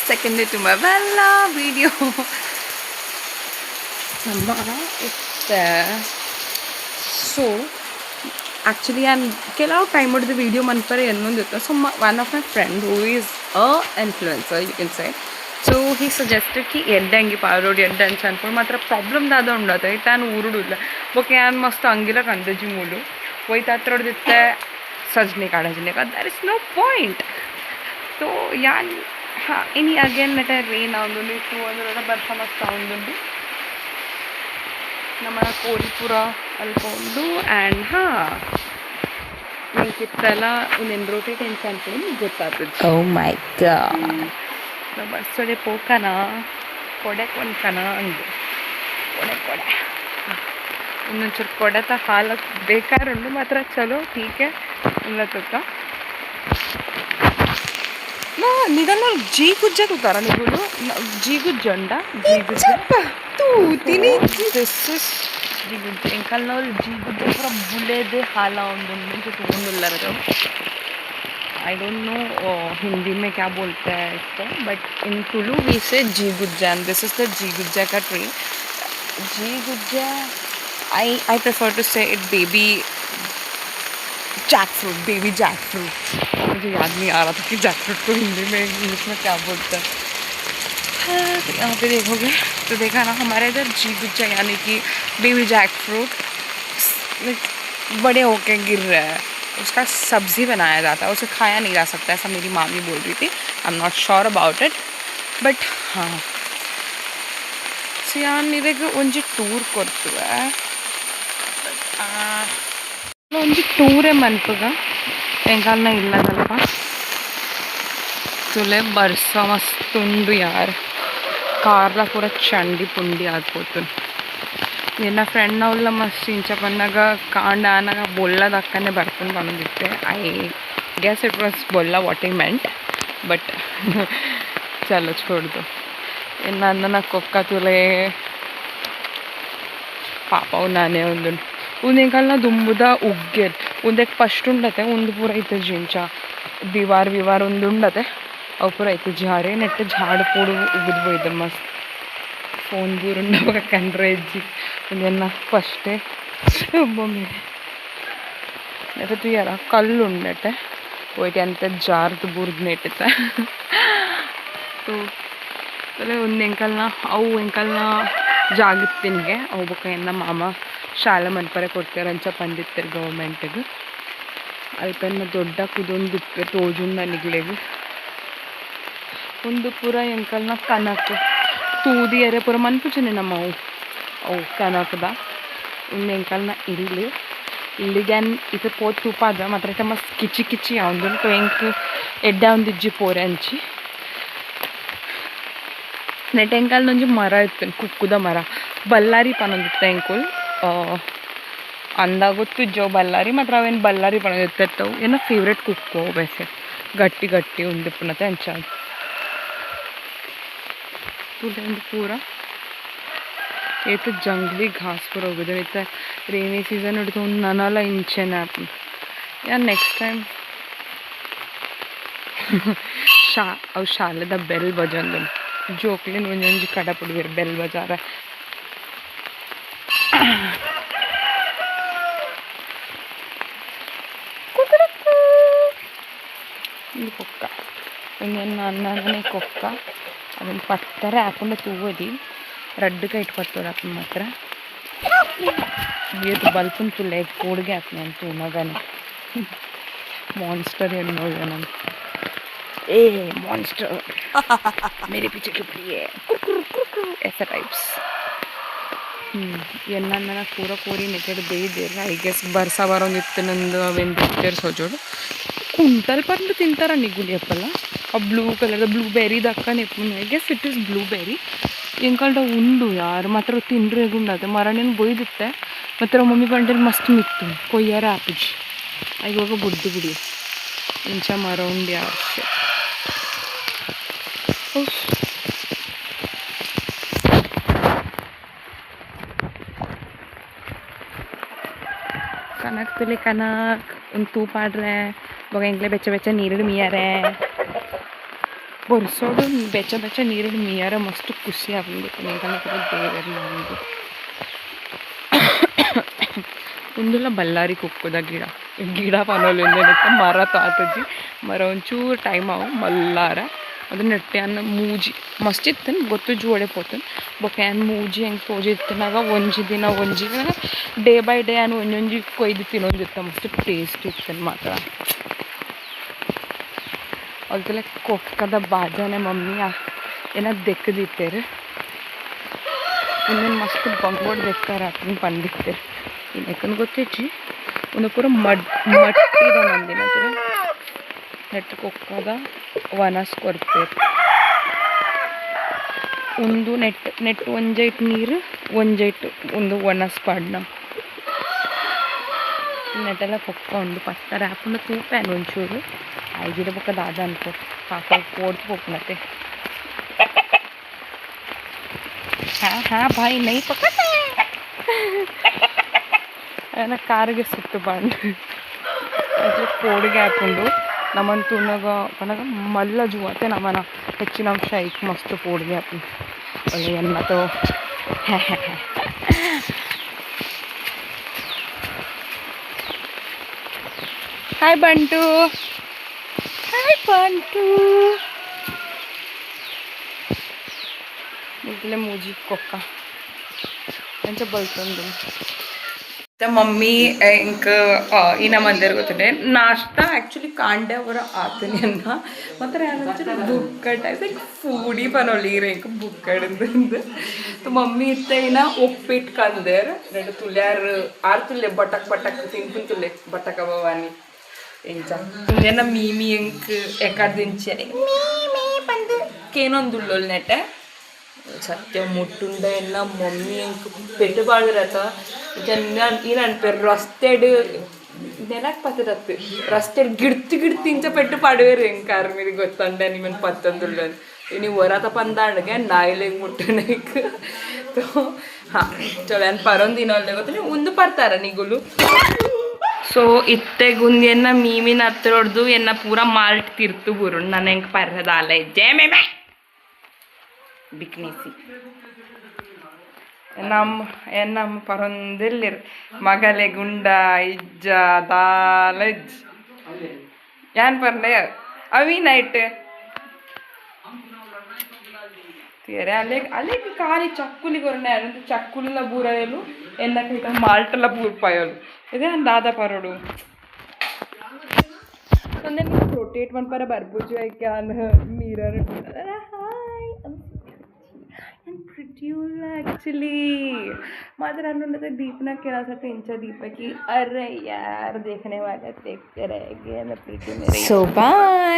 Second day to my Bella video. It's so actually I'm ಕೆಲವು time ಮಾಡಿದ video ಮನ್ಪರೆ ಇನ್ನೊಂದಿತ್ತು. So one of my friend who is a influencer, you can say, so he suggested कि ಎಡ್ಡಂಗಿ ಪಾರೋಡಿ ಎಡ್ಡಂಚ ಅನ್ಕೊಂಡು ಮಾತ್ರ problem ದಾದ ಉಂಡತ್ತೆ ತಾನು ಊರುಡಿಲ್ಲ okay ಯಾನ್ ಮಸ್ತ್ ಅಂಗಿಲ ಕಂದಜಿ ಮೂಲು ಹೋಯ್ತು ಹತ್ರ ಹೊಡೆದಿತ್ತೆ ಸಜ್ನಿ ಕಾಡಜಿನಿ there is no point. So ಯಾನ್ ಹಾಂ ಇನಿ ಅಗೇನ್ ನೆಟ ರೇನ್ ಆਉਂದುಂಡು ಇಟ್ಟು ಅಂದ್ರೆ ಬರ್ಸ ಮಸ್ತ್ ಆਉਂದುಂಡು ನಮ್ಮ ಕೋರಿಪುರ ಅಲ್ಪ ಉಂಡು ಆ್ಯಂಡ್ ಹಾಂ ನಿಂಕಿತ್ತೆಲ್ಲ ಒಂದೆಂದು ರೋಟಿ ಟೆನ್ಷನ್ ಅನ್ಕೊಂಡು ನಿಮ್ಗೆ ಗೊತ್ತಾಗ್ತದೆ. ಓ ಮೈ ಗಾಡ್ ಬಸ್ಸಡೆ ಪೋಕನ ಕೊಡೆ ಕೊಂಡ್ಕನ ಅಂದು ಕೊಡೆ ಇನ್ನೊಂಚೂರು ಕೊಡೆತ ಹಾಲಕ್ಕೆ ಬೇಕಾರುಂಡು ಮಾತ್ರ ಚಲೋ ಟೀಕೆ ಉಲ್ಲತಕ್ಕ ನಿಗನ್ನ ಜೀ ಗುಜ್ಜ ತುತ್ತಾರ ನಿಗುಲು ಜೀ ಗುಜ್ಜಂಡ ಜೀ ಗುಜ್ಜ ತೂತಿನಿ ದಿಸ್ ಇಸ್ ಜೀ ಗುಜ್ಜ ಎಂಕಲ್ನವ್ರು ಜೀ ಗುಜ್ಜ ಪೂರ ಬುಲೆದೆ ಹಾಲ ಒಂದು ತಗೊಂಡುಲ್ಲರ आई डोंट नो हिंदी में क्या बोलते हैं इसको, but in Tulu we say जी गुज्जा एंड दिस इज द जी गुज्जा का ट्री. जी गुज्जा I prefer to say it baby jackfruit. मुझे याद नहीं आ रहा था कि जैक फ्रूट को हिंदी में इंग्लिश में क्या बोलते हैं. तो यहाँ पे देखोगे तो देखा ना हमारे इधर जी गुज्जा यानी कि बेबी जैक फ्रूट बड़े होके गिर रहा है. उसका सब्ज़ी बनाया जाता है, उसे खाया नहीं जा सकता ऐसा मेरी मामी बोल रही थी. I am not sure about it but हाँ ಸೊ ಯಾನ್ ಇದಕ್ಕೆ ಒಂಜಿ ಟೂರ್ ಕೊಡ್ತುವೆ ಒಂಜಿ ಟೂರೇ ಮನ್ಪುಗ ಎಂಗಾಲ್ನ ಇಲ್ಲದಲ್ಪ ತುಲೆ ಬರ್ಸ ಮಸ್ತುಂಡು ಯಾರು ಕಾರ್ಲ ಕೂಡ ಚಂಡಿ ಪುಂಡಿ ಆಗ್ಬೋತು. ನಿನ್ನ ಫ್ರೆಂಡ್ ಅವಳ ಮಸ್ತ್ ಇಂಚ ಬಂದಾಗ ಕಾಂಡ ಆನಾಗ ಬೊಲ್ಲ ದಕ್ಕನೆ ಬರ್ಕೊಂಡು ಬಂದಿತ್ತೆ. ಐ ಗೆಸ್ ಇಟ್ ವಾಸ್ ಬೊಲ್ಲ ವಾಟ್ ಐ ಮೆಂಟ್ ಬಟ್ ಚಲೋ छोड़दो. ಇನ್ನು ನನ್ನ ಕೊಕ್ಕ ತುಲೆ ಪಾಪವು ನಾನೇ ಒಂದು ಕಾಲನ ದುಂಬುದ ಉಗ್ಗೆದ್ ಒಂದಕ್ಕೆ ಫಸ್ಟ್ ಉಂಡತೆ ಒಂದು ಪೂರ ಐತೆ ಜಿಂಚ ವಿವಾರ ಒಂದು ಉಂಡತೆ ಅವು ಪೂರ ಐತೆ ಜಾರೆ ನೆಟ್ಟು ಜಾಡು ಪೂಡು ಉಗಿದ್ ಹೋಯ್ತು ಮಸ್ತ್ ಫೋನ್ ಬೂರುಂಡವಾಗ ಕಂಡ್ರೆ ಅಜ್ಜಿ ಇದನ್ನ ಫಸ್ಟೇ ಒಬ್ಬೊಮ್ಮೆ ನೆಟ್ಟು ಯಾರ ಕಲ್ಲು ಉಂಡತೆ ಹೋಯ್ತು ಅಂತ ಜಾರ್ದು ಬುರ್ದು ನೆಟ್ಟತೆ ಅದೇ ಒಂದು ಎಂಕಲ್ನ ಅವು ಎಂಕಲ್ನ ಜಾಗತ್ತಿನಿಗೆ ಅವು ಬಕ್ಕ ಎನ್ನ ಮಾಮ ಶಾಲೆ ಮನ್ಪರೆ ಕೊಡ್ತಾರೆ ಅಂಚ ಬಂದಿರ್ತಾರೆ ಗೌರ್ಮೆಂಟಿಗೆ ಅಲ್ಪನ್ನ ದೊಡ್ಡ ಕುದೊಂದು ತೋಜುಂಡ ನಿಗ್ಲೆಗೆ ಒಂದು ಪೂರ ಎಂಕಲ್ನ ಕನಕ ತೂದಿ ಎರೆ ಪೂರ ಮನ್ಪುಚನೆ ನಮ್ಮ ಅವು ಕನಕದ ಒಂದು ಎಂಕಲ್ನ ಇಲ್ಲಿಗ್ಯಾನ್ ಇದು ಪೋತ್ ತುಪ್ಪಾದ ಮಾತ್ರ ಮಸ್ತ್ ಕಿಚಿ ಅವನು ಎಂಕ್ ಎಡ್ಡ ಒಂದಿಜ್ಜಿ ಪೋರೆ ಹಂಚಿ ನೆಟ್ಟೆಂಕಲ್ ಒಂಜಿ ಮರ ಇತ್ತು ಕುಕ್ಕುದ ಮರ ಬಲ್ಲಾರಿ ಪನೊಂದಿತ್ತು ಎಂಕುಲ್ ಅಂದಾಗೊತ್ತು ಜೋ ಬಲ್ಲಾರಿ ಮಾತ್ರ ಅವೇನು ಬಲ್ಲಾರಿ ಪನೊಂದಿತ್ತವು ಏನೋ ಫೇವ್ರೆಟ್ ಕುಕ್ಕು ಬೇಸೆ ಗಟ್ಟಿ ಉಂಡಿಪ್ಪನತೆ ಅಂಚ ಒಂದು ಪೂರ ಏತು ಜಂಗ್ಲಿ ಘಾಸ್ ಪೂರ ಹೋಗಿದೆ ಇತ್ತ ರೇನಿ ಸೀಸನ್ ಹಿಡಿದು ಒಂದು ನನಲ್ಲ ಇಂಚೆನೆ ಆಪು ಯಾ ನೆಕ್ಸ್ಟ್ ಟೈಮ್ ಅವು ಶಾಲೆದ ಬೆಲ್ ಬಜಂದು ಜೋಕ್ಲಿನ ಒಂದೊಂದು ಕಡ ಪುಡ್ದಿರು ಬೆಲ್ ಬಜಾರ ಇದು ಕೊಕ್ಕ ಒಂದೇನು ಅನ್ನನೇ ಕೊಕ್ಕ ಅದನ್ನು ಪತ್ತರೆ ಹಾಕೊಂಡು ತೂವದಿ ರಡ್ಡುಗೆ ಇಟ್ಕೊಡ್ತಾರೆ ಅಪ್ಪನ ಮಾತ್ರ ಇದು ಬಲ್ಪನ್ ತುಲ್ಲೆ ಕೂಡ್ಗೆ ಹಾಕ್ನಿ ಅಂತ ಮಗನೇ मॉन्स्टर ಏನು ನೋಡಿದೆ ನಾನು ए मॉन्स्टर मेरे पीछे क्यों पड़ी है ऐसा टाइप्स ಎನ್ನ ಪೂರ ಕೋರಿ ನೆಟ್ಟೆಡ್ ಬೇಯ್ದಿರ ಐ ಗೆಸ್ ಬರ್ಸ ಬರೋಂದಿತ್ತು ನಂದು ಅವೇನು ಬಿಟ್ಟರ್ ಸೋಜೋಡು ಕುಂಟಲ್ ಬಂದು ತಿಂತಾರ ನಿಗುಲಿ ಅಪ್ಪಲ್ಲ ಆ ಬ್ಲೂ ಕಲರ್ದ ಬ್ಲೂಬೆರಿ ದಕ್ಕನೆ I guess it is blueberry ಎಂಕಲ್ಡ ಉಂಡು ಯಾರು ಮಾತ್ರ ತಿಂಡ್ರೆ ಗುಂಡತ್ತೆ ಮರಣಿನ ಬೊಯ್ದುತ್ತೆ ಮಾತ್ರ ಮಮ್ಮಿ ಬಂಡಲ್ಲಿ ಮಸ್ತ್ ಮಿತ್ತು ಕೊಯ್ಯಾರ ಆಪಿಜಿ ಇವಾಗ ಬುಡ್ದು ಬಿಡಿ ಇಂಚ ಮರ ಉಂಡು ಯಾರು कनक तुले कनक उन तूप आड़ रहे बगेंगले बेचे बेचे नीरड़ मिया रहे ಬರ್ಸೋಡು ಬೆಚ್ಚ ಬೆಚ್ಚ ನೀರಲ್ಲಿ ಮೀಯಾರ ಮಸ್ತ್ ಖುಷಿ ಆಗ್ಬಿಟ್ಟು ನೀಟಾಗಿ ದೇವರ ನಮ್ಮದು ಒಂದೆಲ್ಲ ಬಳ್ಳಾರಿ ಕುಕ್ಕದ ಗಿಡ ಪನೋಲಿಂದ ಮರ ತಾತಜ್ಜಿ ಮರ ಒಂಚೂರು ಟೈಮ್ ಅವು ಮಲ್ಲಾರ ಅದು ನೆಟ್ಟೆ ಅನ್ನ ಮೂಜಿ ಮಸ್ತ್ ಇತ್ತನ್ ಗೊತ್ತು ಜೋಡೆ ಪೋತನ್ ಬೊಕ್ಕ ಏನು ಮೂಜಿ ಹೆಂಗೆ ಪೂಜೆ ಇತ್ತನಾಗ ಒಂಜಿ ದಿನ ಡೇ ಬೈ ಡೇ ಅನ್ನು ಒಂಜೊಂಜಿ ಕೊಯ್ದು ತಿನ್ನೋದಿತ್ತ ಮಸ್ತ್ ಟೇಸ್ಟ್ ಇತ್ತನ್ ಮಾತ್ರ ಅದಕ್ಕೆಲ್ಲ ಕೊಕ್ಕದ ಬಾಜಾನೆ ಮಮ್ಮಿ ಏನೋ ದೆಕ್ಕದಿತ್ತೇರು ಇನ್ನೇನು ಮಸ್ತ್ ಬಂಗ್ಬೋಡ್ ದೆಕ್ತಾರೆ ಅದನ್ನ ಬಂದಿತ್ತೇರು ಇನ್ನೇಕನ್ ಗೊತ್ತೈತಿ ಒಂದು ಪೂರ ಮಟ್ಟಿದ ಮಂದಿನ ನೆಟ್ಟು ಕೊಕ್ಕದ ವನಸ್ ಕೊಡ್ತೇವೆ ಒಂದು ನೆಟ್ಟು ಒಂಜೈಟ್ ನೀರು ಒಂಜೈಟ್ ಒಂದು ವನಸ್ ಪಾಡ್ನ ನೆಟ್ಟೆಲ್ಲ ಕೊಕ್ಕ ಒಂದು ಪತ್ತರ ಹಾಕೊಂಡು ತೂಪೇನು ಒಂಚೂರು ಐದಿರ ಪಕ್ಕ ದಾದ ಅನ್ಕೋ ಪಾಪ ಓಡ್ತು ಹೋಗ್ನತ್ತೆ ಹಾ ಬಾಯಿ ನೈ ಪಕ್ಕ ಏನ ಕಾರಿಗೆ ಸುತ್ತು ಬಂದು ಕೋಡಿಗೆ ಹಾಕೊಂಡು ನಮ್ಮನ್ನು ತುನಗ ಪನಗ ಮಲ್ಲ ಜುವತ್ತೆ ನಮ್ಮನ ಹೆಚ್ಚಿನ ಅಂಶ ಐಕ್ ಮಸ್ತ್ ಕೋಡಿಗೆ ಹಾಕೊಂಡು ಒಳ್ಳೆ ಎನ್ನತೋ ಹಾಯ್ ಬಂಟು ಇದ್ಲೆ ಮೂಜಿ ಕೊಕ್ಕ ಎಂಚ ಬಲ್ತಂದು ಮಮ್ಮಿ ಇಂಕ ಈ ನಮ್ಮ ಮಂದಿರ ಗೊತ್ತಿದೆ ನಾಷ್ಟ ಆ್ಯಕ್ಚುಲಿ ಕಾಂಡೆ ಅವರ ಆತನಿ ಅನ್ನ ಮಾತ್ರ ಏನಂದ್ರೆ ಬುಕ್ಕಡ್ ಲೈಕ್ ಫೂಡಿ ಪನೊಳ್ಳಿರ ಇಂಕ ಬುಕ್ಕಡಿಂದ ಮಮ್ಮಿ ಇತ್ತ ಏನ ಉಪ್ಪಿಟ್ಟು ಕಂದೇರ್ ಎರಡು ತುಲ್ಯಾರ 6 ತುಲ್ಲೆ ಬಟಕ್ ತಿನ್ಪುನ್ ತುಲ್ಲೆ ಬಟಕ ಭವಾನಿ ಇಂಚ ಇಂದೇನ ಮೀಮಿ ಇಂಕ ಎಕಾದಿಂಚೆ ಮೀಮಿ ಬಂದು ಕೇನೊಂದುಳ್ಳೊಲ್ ನೆಟ್ಟೆ ಸತ್ಯ ಮುಟ್ಟುಂಡ ಎಲ್ಲ ಮಮ್ಮಿ ಅಂಕ ಪೆಟ್ಟು ಬಾಳ್ದಿರತ್ತ ಈ ಅನ್ಪೇರು ರಸ್ತೆಡ್ ನೆನಕ್ ಪತ್ತಿರತ್ತು ರಸ್ತೆಡ್ ಗಿಡ್ತಿ ಇಂಚ ಪೆಟ್ಟು ಪಾಡುವೇರು ಹೆಂಗಾರ ಮೇಲೆ ಗೊತ್ತಂಡ ನಿಮ್ಮನ್ನು ಪತ್ತೊಂದುಳ್ಳ ನೀವು ಹೊರತ ಪಂದಾಂಡ್ಗೆ ನಾಯಿಲೆ ಮುಟ್ಟನಕ್ ಹಾಂ ಚಲೋ ಏನು ಪರೊಂದಿನ ಅಲ್ಲೇ ಗೊತ್ತ ಒಂದು ಪರ್ತಾರ ನಿಗುಲು ಸೊ ಇತ್ತೆಗುಂದಿಯನ್ನ ಮೀಮಿನ ಹತ್ರ ಹೊಡೆದು ಎನ್ನ ಪೂರ ಮಾಲ್ಟ್ ತಿರ್ತು ಬುರು ನಾನು ಹೆಂಗೆ ಪರ್ರದಾಲ ಇದ್ದೆ ಮೇಮೆ ಬಿಕ್ನಿಸಿ ನಮ್ಮ ಪರೊಂದಿಲ್ಲಿರ್ ಮಗಲೆ ಗುಂಡ ಇಜ್ಜ ದಾಲಜ್ ಏನ್ ಪರ್ಲೆ ಅವಿ ನೈಟ್ తీరే అలే కాలి చక్కులు కొన్నాయి అంటే చక్కుల బూరలు ఎన్నకైతే మాల్టల బూర్పాయలు ఇదే దాదా పరుడు then rotate one para barbuju I can mirror hi I'm pretty actually mother अनुनते दीपना केला सा इंचा दीपा की अरे यार देखने वाले देखते रहेंगे मैं pretty मेरे So bye.